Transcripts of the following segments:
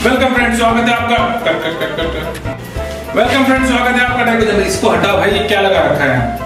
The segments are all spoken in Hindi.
वेलकम फ्रेंड्स, स्वागत है आपका वेलकम फ्रेंड्स, स्वागत है आपका टेक। इसको हटाओ भाई, ये क्या लगा रखा है?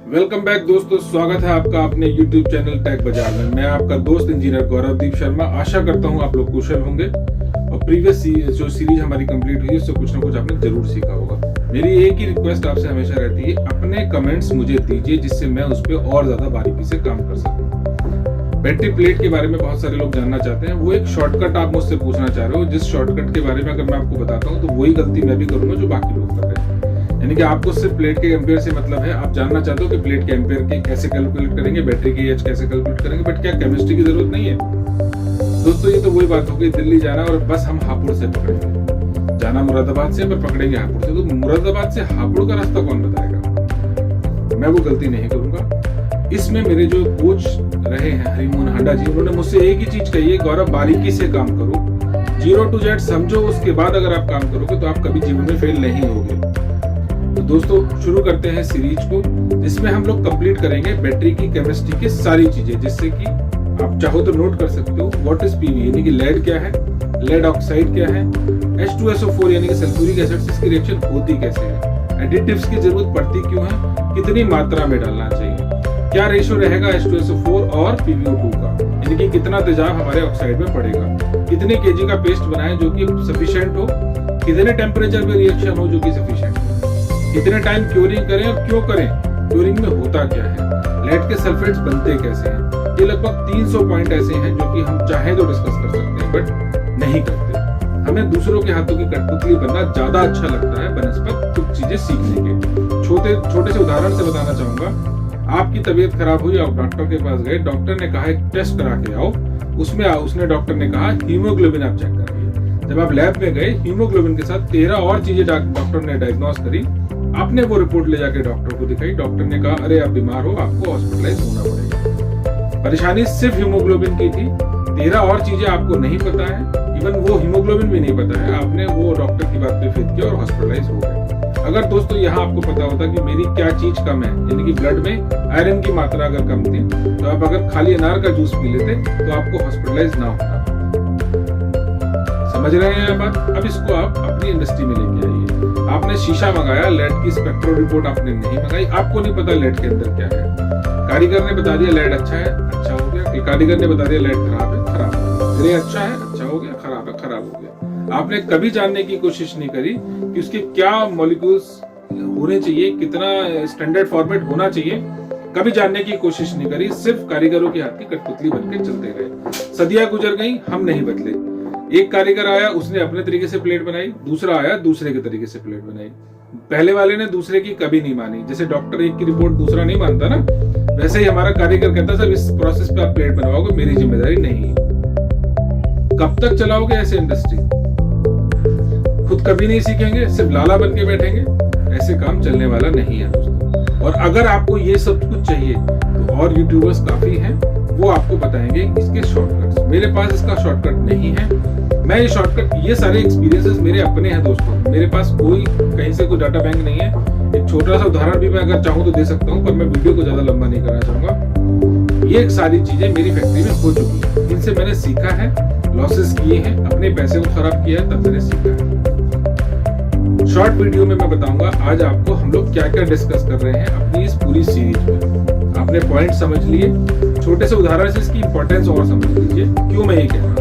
वेलकम बैक दोस्तों, स्वागत है आपका अपने YouTube चैनल टेक बाजार में। मैं आपका दोस्त इंजीनियर गौरवदीप शर्मा। आशा करता हूं आप लोग कुशल होंगे और प्रीवियस जो सीरीज हमारी कंप्लीट हुई है उससे कुछ ना कुछ आपने जरूर सीखा होगा। मेरी एक ही रिक्वेस्ट आपसे हमेशा रहती है, अपने कमेंट्स मुझे दीजिए जिससे मैं उस पर और ज्यादा बारीकी से काम कर सकूं। बैटरी प्लेट के बारे में बहुत सारे लोग जानना चाहते हैं, वो एक शॉर्टकट आप मुझसे पूछना चाह रहे हो। जिस शॉर्टकट के बारे में अगर मैं आपको बताता हूँ तो वही गलती मैं भी करूंगा जो बाकी लोग कर रहे हैं। यानी कि आपको सिर्फ प्लेट के एम्पियर से मतलब है, आप जानना चाहते हो कि प्लेट के एम्पियर के कैसे कैलकुलेट करेंगे, बैटरी की एज कैसे कैलकुलेट करेंगे, बट क्या केमिस्ट्री की जरूरत नहीं है दोस्तों। ये तो वही बात हो गई, दिल्ली जाना और बस हम हापुड़ से पकड़ेंगे, जाना मुरादाबाद से पर पकड़ेंगे हापुड़ से। तो मुरादाबाद से हापुड़ का रास्ता कौन बताएगा? मैं वो गलती नहीं करूंगा। इसमें मेरे जो कोच रहे हैं हरिमोहन हांडा जी, उन्होंने मुझसे एक ही चीज कही है, गौरव बारीकी से काम करो, 0 to Z समझो, उसके बाद अगर आप काम करोगे तो आप कभी जीवन में फेल नहीं होगे। तो दोस्तों शुरू करते हैं सीरीज को, जिसमें हम लोग कंप्लीट करेंगे बैटरी की केमिस्ट्री की सारी चीजें, जिससे कि आप चाहो तो नोट कर सकते हो व्हाट इज पीवी, यानी कि लेड क्या है, लेड ऑक्साइड क्या है, H2SO4 यानी कि सल्फ्यूरिक एसिड से इसकी रिएक्शन होती कैसे है, एडिटिव्स की जरूरत पड़ती क्यों है, कितनी मात्रा में डालना चाहिए, क्या रेशियो रहेगा H2SO4 और PbO2 का, यानी कि कितना तेजाब हमारे ऑक्साइड में पड़ेगा, कितने केजी का पेस्ट बनाएं जो कि सफिशिएंट हो, कितने टेम्परेचर पे रिएक्शन हो जो कि सफिशिएंट हो, कितने टाइम क्यूरिंग करें और क्यों करें, क्यूरिंग में होता क्या है, लेड के सल्फेट्स बनते कैसे हैं। ये लगभग 300 पॉइंट ऐसे हैं जो कि हम चाहे तो डिस्कस कर सकते हैं बट नहीं करते। हमें दूसरों के हाथों की कठपुतली बनना ज्यादा अच्छा लगता है बनस्पत कुछ चीजें सीखने के। छोटे से उदाहरण से बताना चाहूंगा। आपकी तबीयत खराब हुई, आप डॉक्टर के पास गए, डॉक्टर ने कहा एक टेस्ट करा के आओ, उसने डॉक्टर ने कहा हीमोग्लोबिन आप चेक करिए। जब आप लैब में गए, हीमोग्लोबिन के साथ 13 और चीजें डॉक्टर ने डायग्नोस करी, आपने वो रिपोर्ट ले जाके डॉक्टर को दिखाई, डॉक्टर ने कहा अरे आप बीमार हो, आपको हॉस्पिटलाइज होना पड़ेगा। परेशानी सिर्फ हीमोग्लोबिन की थी, 13 और चीजें आपको नहीं पता है, इवन वो हीमोग्लोबिन भी नहीं पता है, आपने वो डॉक्टर की बात पे फिट किया और हॉस्पिटलाइज हो गए। अगर दोस्तों यहाँ आपको पता होता कि मेरी क्या चीज कम है, यानी कि ब्लड में आयरन की मात्रा अगर कम थी, तो आप अगर खाली अनार का जूस पी लेते तो आपको हॉस्पिटलाइज ना होता। समझ रहे हैं बात? अब इसको आप अपनी इंडस्ट्री में लेके आइए। आपने शीशा मंगाया, लेड की स्पेक्ट्रो रिपोर्ट आपने नहीं मंगाई, आपको नहीं पता लेड के अंदर क्या है। कारीगर ने बता दिया लेड अच्छा है, अच्छा हो गया। कारीगर ने बता दिया लेड खराब है, खराब हो गया। ग्रे अच्छा है, अच्छा हो गया, खराब है, खराब हो गया। आपने कभी जानने की कोशिश नहीं करी कि उसके क्या मॉलिक्यूल्स होने चाहिए, कितना स्टैंडर्ड फॉर्मेट होना चाहिए, कभी जानने की कोशिश नहीं करी। सिर्फ कारीगरों के हाथ की कठपुतली बनके चलते गए। सदियां गुजर गई, हम नहीं बदले। एक कारीगर आया, उसने अपने तरीके से प्लेट बनाई, दूसरा आया दूसरे के तरीके से प्लेट बनाई। पहले वाले ने दूसरे की कभी नहीं मानी। जैसे डॉक्टर एक की रिपोर्ट दूसरा नहीं मानता ना, वैसे ही हमारा कारीगर कहता सर इस प्रोसेस पे आप प्लेट बनवाओगे, मेरी जिम्मेदारी नहीं। कब तक चलाओगे ऐसे इंडस्ट्री? खुद कभी नहीं सीखेंगे, सिर्फ लाला बन के बैठेंगे। ऐसे काम चलने वाला नहीं है दोस्तों। और अगर आपको ये सब कुछ चाहिए तो और यूट्यूबर्स काफी हैं, वो आपको बताएंगे इसके शॉर्टकट्स। मेरे पास इसका शॉर्टकट नहीं है। मैं ये सारे एक्सपीरियंसेस मेरे अपने हैं दोस्तों। मेरे पास कोई कहीं से कोई डाटा बैंक नहीं है। एक छोटा सा उदाहरण भी मैं अगर चाहूँ तो दे सकता हूँ, पर मैं वीडियो को ज्यादा लंबा नहीं करना चाहूंगा। ये सारी चीजें मेरी फैक्ट्री में हो चुकी है, इनसे मैंने सीखा है, लॉसेस किए हैं, अपने पैसे को खराब किया है, तब मैंने सीखा है। शॉर्ट वीडियो में मैं बताऊंगा आज आपको हम लोग क्या क्या डिस्कस कर रहे हैं अपनी इस पूरी सीरीज में। आपने पॉइंट समझ लिए, छोटे से उदाहरण से इसकी इंपॉर्टेंस और समझ लीजिए क्यों मैं ये कह रहा हूँ।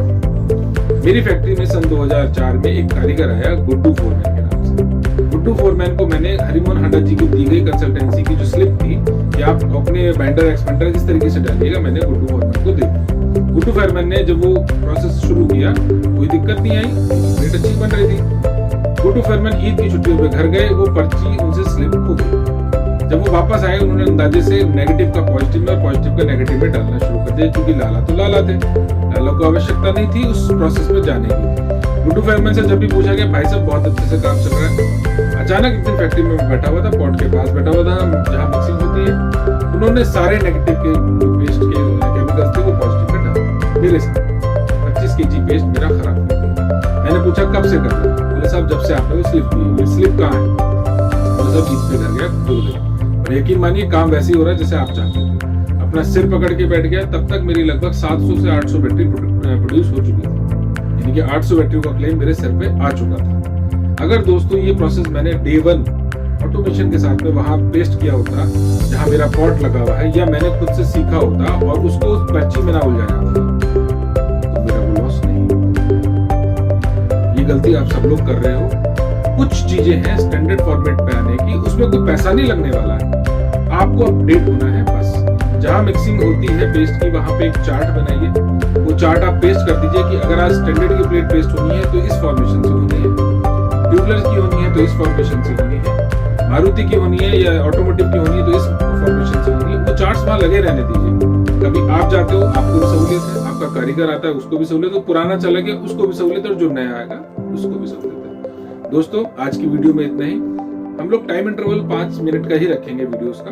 मेरी फैक्ट्री में सन 2004 में एक कारीगर आया गुड्डू फोरमैन के नाम से। गुड्डू फोरमैन को मैंने हरिमोहन हांडा जी को दी गई कंसल्टेंसी की जो स्लिप थी कि आप अपने बाइंडर एक्सपेंडर इस तरीके से डालिएगा, मैंने गुड्डू फोरमैन को दे दी। गुड्डू फोरमैन ने जब वो प्रोसेस शुरू किया, कोई दिक्कत नहीं आई, प्लेट अच्छी बन रही थी। गुड्डू फोरमैन ईद की छुट्टियों पे घर गए, वो पर्ची उनसे स्लिप हो गई। जब वो वापस आए, उन्होंने अंदाजे से नेगेटिव का पॉजिटिव में और पॉजिटिव का नेगेटिव में डालना शुरू कर दिया, क्योंकि लाला तो लाला थे, लाला को आवश्यकता नहीं थी उस प्रोसेस में जाने की। गुड्डू फोरमैन से जब भी पूछा गया, भाई साहब बहुत अच्छे से काम चल रहा है। अचानक एक दिन फैक्ट्री में बैठा हुआ था, पॉट के पास बैठा हुआ था जहाँ मिक्सिंग होती है, उन्होंने सारे नेगेटिव के पेस्ट के केमिकल्स थे वो पॉजिटिव में डाले मेरे साथ। 25 kg पेस्ट मेरा खराब कर दिया। मैंने पूछा कब से कर दिया? बोले साहब जब से आपने वो स्लिप दी। स्लिप कहाँ है? सब ईद पे घर गया 2 दिन। और यकीन मानिए काम वैसे ही हो रहा है जैसे आप चाहते थे। अपना सिर पकड़ के बैठ गया, तब तक मेरी लगभग 700 से 800 बैटरी प्रोड्यूस हो चुकी थी, यानी कि 800 बैटरी का क्लेम मेरे सिर पे आ चुका था। अगर दोस्तों ये प्रोसेस मैंने डे 1 ऑटोमेशन के साथ में वहां पेस्ट किया होता जहां मेरा पॉट लगा हुआ है, या मैंने खुद से सीखा होता और उसको उस पर्ची में ना उलझाया होता, तो मेरा वो लॉस नहीं। ये गलती आप सब लोग कर रहे हो। कुछ चीजें हैं स्टैंडर्ड फॉर्मेट पे आने की, उसमें कोई पैसा नहीं लगने वाला है, आपको अपडेट होना है बस। जहां मिक्सिंग होती है पेस्ट की, वहां पे एक चार्ट बनाइए, वो चार्ट आप पेस्ट कर दीजिए कि अगर आज स्टैंडर्ड की प्लेट पेस्ट होनी है तो इस फॉर्मेशन से होनी है, ट्यूबलर की होनी है तो इस फॉर्मेशन से होनी है, मारुति की होनी है या ऑटोमोटिव की होनी है तो इस फॉर्मेशन से होनी है। वो चार्ट्स वहां लगे रहने दीजिए। कभी आप जाते हो, आपको भी सहूलियत है, आपका कारीगर आता है उसको भी सहूलियत है, पुराना चला गया उसको भी सहूलियत है, और जो नया आएगा उसको भी सहूलियत है। दोस्तों आज की वीडियो में इतना ही। हम लोग टाइम इंटरवल 5 मिनट का ही रखेंगे वीडियोस का,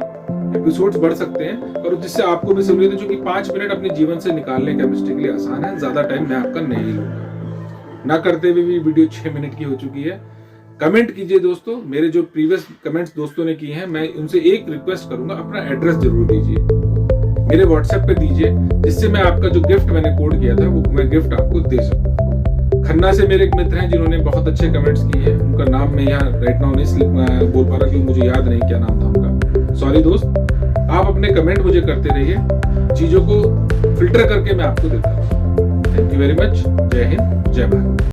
एपिसोड्स बढ़ सकते हैं और जिससे आपको भी सहूलियत है, जो कि 5 मिनट अपने जीवन से निकालने केमिस्ट्री के लिए आसान है। ज्यादा टाइम मैं आपका नहीं लूंगा। ना करते हुए भी वीडियो 6 मिनट की हो चुकी है। कमेंट कीजिए दोस्तों, मेरे जो प्रीवियस कमेंट्स दोस्तों ने किए हैं, मैं उनसे एक रिक्वेस्ट करूंगा, अपना एड्रेस जरूर दीजिए, मेरे व्हाट्सएप पे दीजिए, जिससे मैं आपका जो गिफ्ट मैंने कोड किया था वो मैं गिफ्ट आपको दे सकूं। खन्ना से मेरे एक मित्र हैं जिन्होंने बहुत अच्छे कमेंट्स किए हैं, उनका नाम मैं यहाँ राइट नाउ नहीं बोल पा रहा क्योंकि मुझे याद नहीं क्या नाम था उनका, सॉरी दोस्त। आप अपने कमेंट मुझे करते रहिए, चीजों को फिल्टर करके मैं आपको देता हूँ। Thank you very much. जय हिंद, जय भारत।